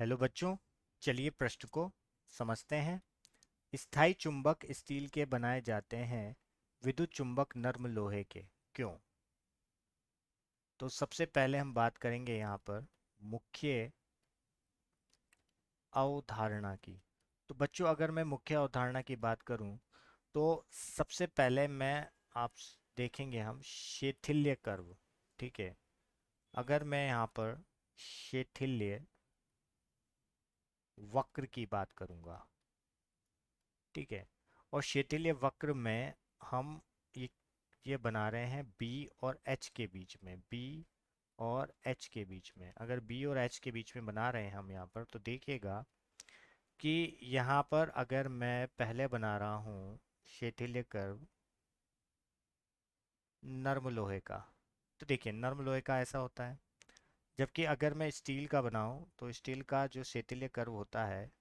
Hello बच्चों, चलिए प्रश्न को समझते हैं। स्थायी चुंबक स्टील के बनाए जाते हैं, विद्युत चुंबक नर्म लोहे के, क्यों? तो सबसे पहले हम बात करेंगे यहाँ पर मुख्य अवधारणा की। तो बच्चों, अगर मैं मुख्य अवधारणा की बात करूँ तो सबसे पहले मैं आप देखेंगे हम शैथिल्य कर्व। ठीक है, अगर मैं यहाँ पर शैथिल्य वक्र की बात करूँगा, ठीक है, और शेतिल्य वक्र में हम ये ये बना रहे हैं बी और एच के बीच में, बी और एच के बीच में। अगर बी और एच के बीच में बना रहे हैं हम यहाँ पर, तो देखिएगा कि यहाँ पर अगर मैं पहले बना रहा हूँ शेतिल्य कर्व नर्म लोहे का, तो देखिए नर्म लोहे का ऐसा होता है। जबकि अगर मैं स्टील का बनाऊं तो स्टील का जो शेतिल्य कर्व होता है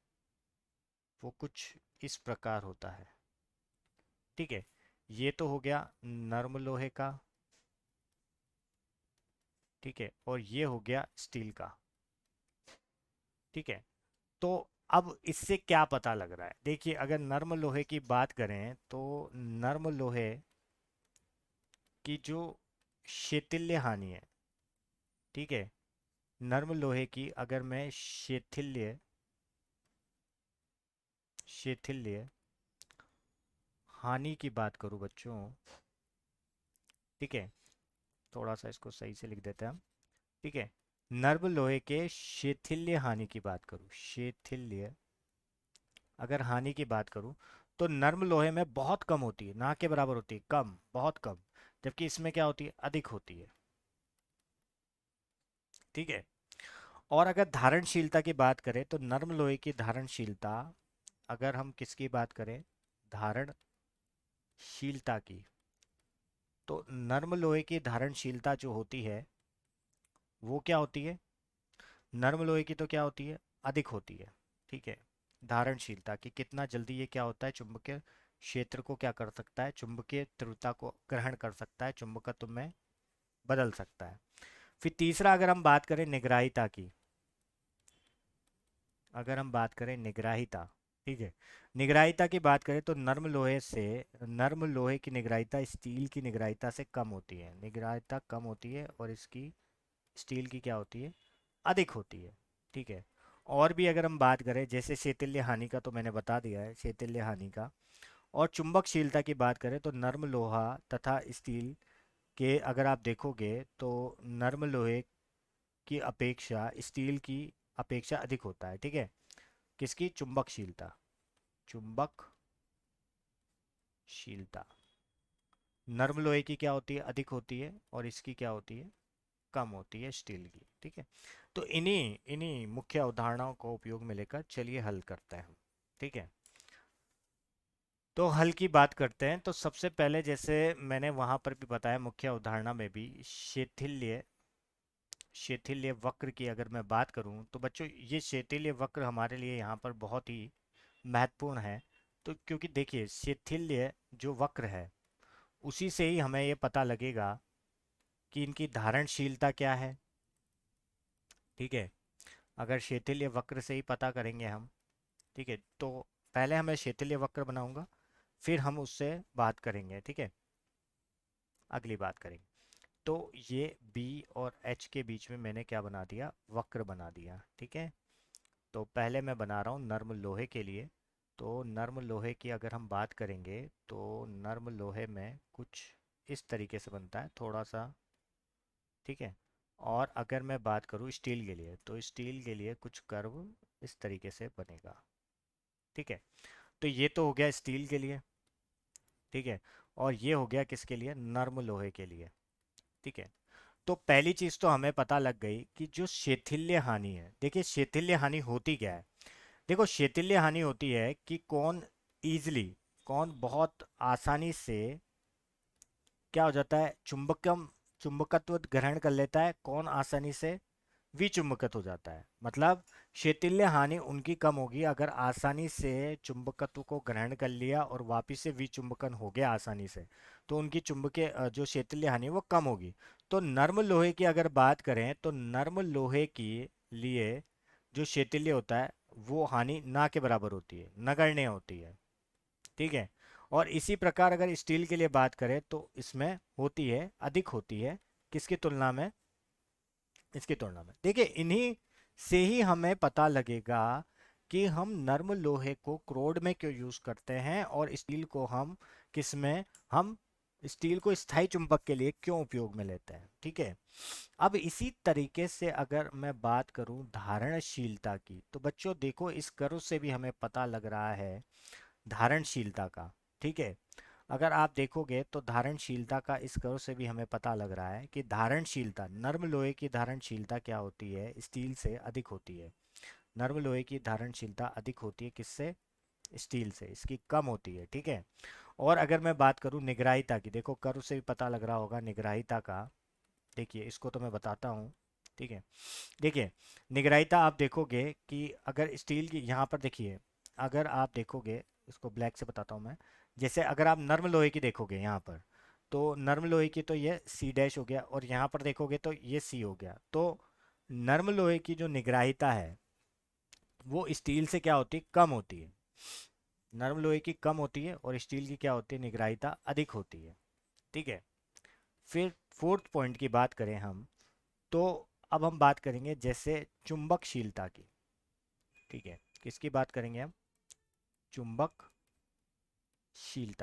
वो कुछ इस प्रकार होता है। ठीक है, ये तो हो गया नर्म लोहे का। ठीक है, और ये हो गया स्टील का। ठीक है, तो अब इससे क्या पता लग रहा है? देखिए, अगर नर्म लोहे की बात करें तो नर्म लोहे की जो शैथिल्य हानि है, ठीक है, नर्म लोहे की अगर मैं शैथिल्य शैथिल्य हानि की बात करूं बच्चों, ठीक है, थोड़ा सा इसको सही से लिख देते हैं हम। ठीक है, नर्म लोहे के शैथिल्य हानि की बात करूं, शैथिल्य अगर हानि की बात करूं तो नर्म लोहे में बहुत कम होती है, ना के बराबर होती है, कम, बहुत कम। जबकि इसमें क्या होती है? अधिक होती है। ठीक है, और अगर धारणशीलता की बात करें तो नर्म लोहे की धारणशीलता, अगर हम किसकी बात करें, धारणशीलता की, तो नर्म लोहे की धारणशीलता जो होती है वो क्या होती है? नर्म लोहे की तो क्या होती है? अधिक होती है। ठीक है, धारणशीलता कि कितना जल्दी ये क्या होता है, चुंबकीय क्षेत्र को क्या कर सकता है, चुंबकीय तीव्रता को ग्रहण कर सकता है, चुंबकत्व में बदल सकता है। फिर तीसरा, अगर हम बात करें निग्राहिता की, अगर हम बात करें निग्राहिता, ठीक है, निग्राहिता की बात करें तो नर्म लोहे की निग्राहिता स्टील की निग्राहिता से कम होती है, निग्राहिता कम होती है, और इसकी स्टील की क्या होती है? अधिक होती है। ठीक है, और भी अगर हम बात करें जैसे शैथिल्य हानि का तो मैंने बता दिया है, शैथिल्य हानि का। और चुंबकशीलता की बात करें तो नर्म लोहा तथा स्टील के अगर आप देखोगे तो नर्म लोहे की अपेक्षा स्टील की अपेक्षा अधिक होता है। ठीक है, किसकी? चुंबकशीलता, चुंबकशीलता नर्म लोहे की क्या होती है? अधिक होती है, और इसकी क्या होती है? कम होती है, स्टील की। ठीक है, तो इन्हीं इन्हीं मुख्य अवधारणाओं को उपयोग में लेकर चलिए हल करते हैं हम। ठीक है, तो हल की बात करते हैं। तो सबसे पहले जैसे मैंने वहां पर भी बताया, मुख्य अवधारणा में भी शिथिल्य वक्र की अगर मैं बात करूं तो बच्चों ये शिथिल्य वक्र हमारे लिए यहाँ पर बहुत ही महत्वपूर्ण है। तो क्योंकि देखिए शिथिल्य जो वक्र है उसी से ही हमें ये पता लगेगा कि इनकी धारणशीलता क्या है। ठीक है, अगर शिथिल्य वक्र से ही पता करेंगे हम, ठीक है, तो पहले हमें शिथिल्य वक्र बनाऊंगा, फिर हम उससे बात करेंगे। ठीक है, अगली बात करेंगे। तो ये B और H के बीच में मैंने क्या बना दिया? वक्र बना दिया। ठीक है, तो पहले मैं बना रहा हूँ नर्म लोहे के लिए। तो नर्म लोहे की अगर हम बात करेंगे तो नर्म लोहे में कुछ इस तरीके से बनता है थोड़ा सा। ठीक है, और अगर मैं बात करूँ स्टील के लिए तो स्टील के लिए कुछ कर्व इस तरीके से बनेगा। ठीक है, तो ये तो हो गया स्टील के लिए। ठीक है, और ये हो गया किसके लिए? नर्म लोहे के लिए। ठीक है, तो पहली चीज तो हमें पता लग गई कि जो शैथिल्य हानि है, देखिए शैथिल्य हानि होती क्या है। देखो शैथिल्य हानि होती है कि इजीली कौन बहुत आसानी से क्या हो जाता है, चुंबकत्व ग्रहण कर लेता है, कौन आसानी से विचुंबकत हो जाता है। मतलब शैथिल्य हानि उनकी कम होगी अगर आसानी से चुंबकत्व को ग्रहण कर लिया और वापिस से विचुंबकन हो गया आसानी से, तो उनकी चुंबकीय जो शैथिल्य हानि वो कम होगी। तो नर्म लोहे की अगर बात करें तो नर्म लोहे के लिए जो शैथिल्य होता है वो हानि ना के बराबर होती है, नगण्य होती है। ठीक है। और इसी प्रकार अगर स्टील के लिए बात करें तो इसमें होती है, अधिक होती है, किसकी तुलना में, इसकी तुलना में। देखिए इन्हीं से ही हमें पता लगेगा कि हम नर्म लोहे को क्रोड में क्यों यूज करते हैं और स्टील को हम किस में, हम स्टील को स्थायी चुंबक के लिए क्यों उपयोग में लेते हैं। ठीक है। अब इसी तरीके से अगर मैं बात करूं धारणशीलता की, तो बच्चों देखो इस कर्व से भी हमें पता लग रहा है धारणशीलता का। ठीक है। अगर आप देखोगे तो धारणशीलता का इस कर्व से भी हमें पता लग रहा है कि धारणशीलता, नर्म लोहे की धारणशीलता क्या होती है, स्टील से अधिक होती है। नर्म लोहे की धारणशीलता अधिक होती है किससे, स्टील से, इसकी कम होती है। ठीक है। और अगर मैं बात करूं निग्राहिता की, देखो कर्व से भी पता लग रहा होगा निग्राहिता का। देखिए इसको तो मैं बताता हूँ। ठीक है। देखिए निग्राहिता आप देखोगे कि अगर स्टील की यहाँ पर देखिए, अगर आप देखोगे, इसको ब्लैक से बताता हूँ मैं। जैसे अगर आप नर्म लोहे की देखोगे यहाँ पर, तो नर्म लोहे की तो ये सी डैश हो गया, और यहाँ पर देखोगे तो ये सी हो गया। तो नर्म लोहे की जो निग्राहिता है वो स्टील से क्या होती है, कम होती है। नर्म लोहे की कम होती है और स्टील की क्या होती है, निग्राहिता अधिक होती है। ठीक है। फिर फोर्थ पॉइंट की बात करें हम, तो अब हम बात करेंगे जैसे चुंबकशीलता की। ठीक है। किसकी बात करेंगे हम, चुंबकशीलता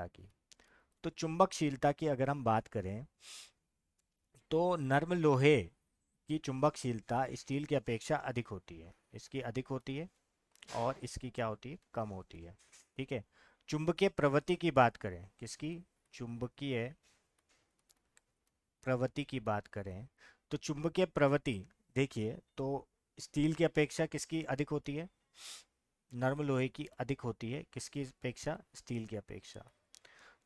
की। तो चुंबकशीलता की अगर हम बात करें तो नर्म लोहे की चुंबकशीलता स्टील की अपेक्षा अधिक होती है, इसकी अधिक होती है, और इसकी क्या होती है, कम होती है। ठीक है। चुंबकीय प्रवृत्ति की बात करें, किसकी, चुंबकीय प्रवृत्ति की बात करें, तो चुंबकीय प्रवृत्ति देखिए तो स्टील की अपेक्षा किसकी अधिक होती है, नर्म लोहे की अधिक होती है, किसकी अपेक्षा, स्टील की अपेक्षा।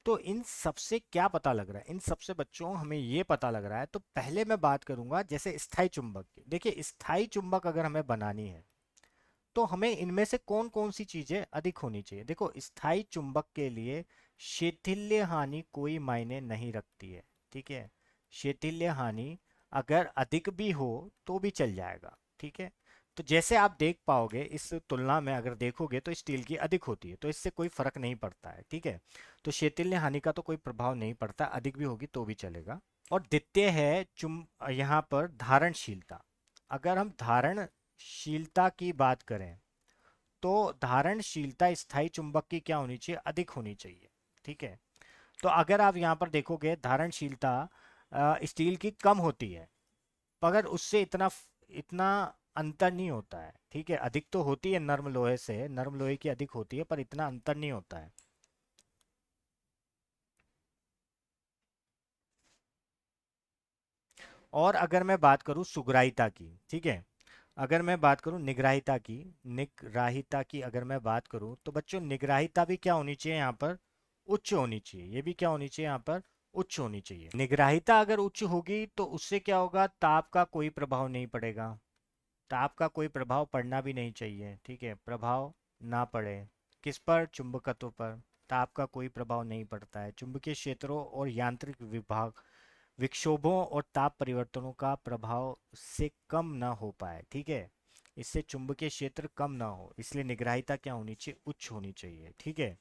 तो इन सबसे क्या पता लग रहा है, इन सबसे बच्चों हमें ये पता लग रहा है। तो पहले मैं बात करूंगा जैसे स्थायी चुंबक की। देखिए स्थायी चुंबक अगर हमें बनानी है तो हमें इनमें से कौन कौन सी चीजें अधिक होनी चाहिए। देखो स्थायी चुंबक के लिए शैथिल्य हानि कोई मायने नहीं रखती है। ठीक है। शैथिल्य हानि अगर अधिक भी हो तो भी चल जाएगा। ठीक है। तो जैसे आप देख पाओगे इस तुलना में अगर देखोगे तो स्टील की अधिक होती है, तो इससे कोई फर्क नहीं पड़ता है। ठीक है। तो शैथिल्य हानि का तो कोई प्रभाव नहीं पड़ता, अधिक भी होगी तो भी चलेगा। और द्वितीय है यहाँ पर धारणशीलता। अगर हम धारणशीलता की बात करें तो धारणशीलता स्थायी चुंबक की क्या होनी चाहिए, अधिक होनी चाहिए। ठीक है। तो अगर आप यहाँ पर देखोगे धारणशीलता स्टील की कम होती है, मगर उससे इतना इतना अंतर नहीं होता है। ठीक है। अधिक तो होती है नर्म लोहे से, नर्म लोहे की अधिक होती है, पर इतना अंतर नहीं होता है। और अगर मैं बात करूं सुग्राहिता की, ठीक है, अगर मैं बात करूं निग्राहिता की, निग्राहिता की अगर मैं बात करूं तो बच्चों निग्राहिता भी क्या होनी चाहिए यहाँ पर, उच्च होनी चाहिए। ये भी क्या होनी चाहिए यहाँ पर, उच्च होनी चाहिए। निग्राहिता अगर उच्च होगी तो उससे क्या होगा, ताप का कोई प्रभाव नहीं पड़ेगा। ताप का कोई प्रभाव पड़ना भी नहीं चाहिए। ठीक है। प्रभाव ना पड़े किस पर, चुंबकत्व पर। ताप का कोई प्रभाव नहीं पड़ता है। चुंबकीय क्षेत्रों और यांत्रिक विभाग विक्षोभों और ताप परिवर्तनों का प्रभाव से कम ना हो पाए। ठीक है। इससे चुंबकीय क्षेत्र कम ना हो, इसलिए निग्राहिता क्या होनी चाहिए, उच्च होनी चाहिए। ठीक है।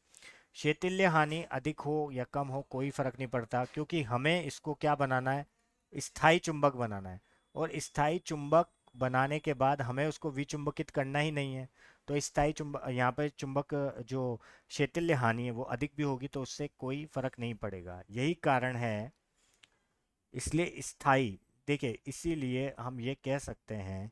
शैथिल्य हानि अधिक हो या कम हो कोई फर्क नहीं पड़ता, क्योंकि हमें इसको क्या बनाना है, स्थायी चुंबक बनाना है। और स्थायी चुंबक बनाने के बाद हमें उसको विचुंबकित करना ही नहीं है। तो स्थायी चुंबक यहाँ पर चुंबक जो शैथिल्य हानि है वो अधिक भी होगी तो उससे कोई फर्क नहीं पड़ेगा। यही कारण है, इसलिए स्थायी, देखिए इसीलिए हम ये कह सकते हैं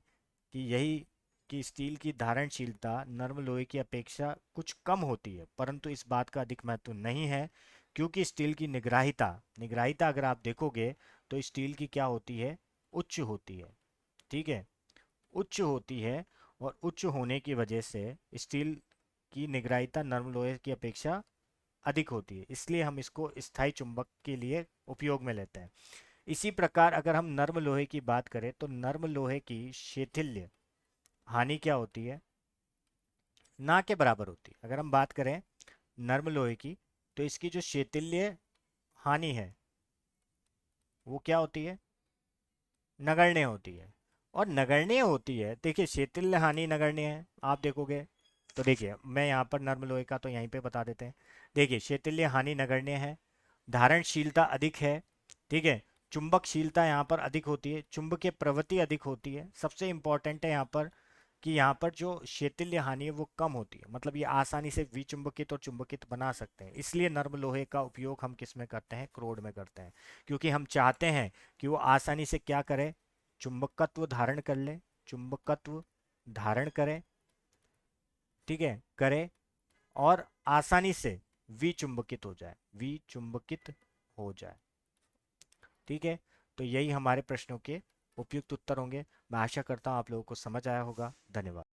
कि यही कि स्टील की धारणशीलता नर्म लोहे की अपेक्षा कुछ कम होती है, परंतु इस बात का अधिक महत्व नहीं है, क्योंकि स्टील की निग्राहिता, निग्राहिता अगर आप देखोगे तो स्टील की क्या होती है, उच्च होती है। ठीक है। उच्च होती है, और उच्च होने की वजह से स्टील की निग्राहिता नर्म लोहे की अपेक्षा अधिक होती है, इसलिए हम इसको स्थायी चुंबक के लिए उपयोग में लेते हैं। इसी प्रकार अगर हम नर्म लोहे की बात करें तो नर्म लोहे की शैथिल्य हानि क्या होती है, ना के बराबर होती है। अगर हम बात करें नर्म लोहे की तो इसकी जो शैथिल्य हानि है वो क्या होती है, नगण्य होती है। और नगण्य होती है। देखिए शेतिल्य हानि नगण्य है, आप देखोगे तो देखिए मैं यहाँ पर नर्म लोहे का तो यहीं पे बता देते हैं। देखिए शेतिल्य हानि नगण्य है, धारणशीलता अधिक है, ठीक है, चुंबकशीलता यहाँ पर अधिक होती है, चुंबकीय प्रवृत्ति अधिक होती है। सबसे इंपॉर्टेंट है यहाँ पर कि यहाँ पर जो शेतिल्य हानि है वो कम होती है, मतलब ये आसानी से विचुंबकित और चुंबकित बना सकते हैं। इसलिए नर्म लोहे का उपयोग हम किस में करते हैं, क्रोड में करते हैं, क्योंकि हम चाहते हैं कि वो आसानी से क्या करे, चुंबकत्व धारण कर ले, चुंबकत्व धारण करे, ठीक है, करे, और आसानी से विचुंबकित हो जाए, विचुंबकित हो जाए, ठीक है। तो यही हमारे प्रश्नों के उपयुक्त उत्तर होंगे। मैं आशा करता हूँ आप लोगों को समझ आया होगा। धन्यवाद।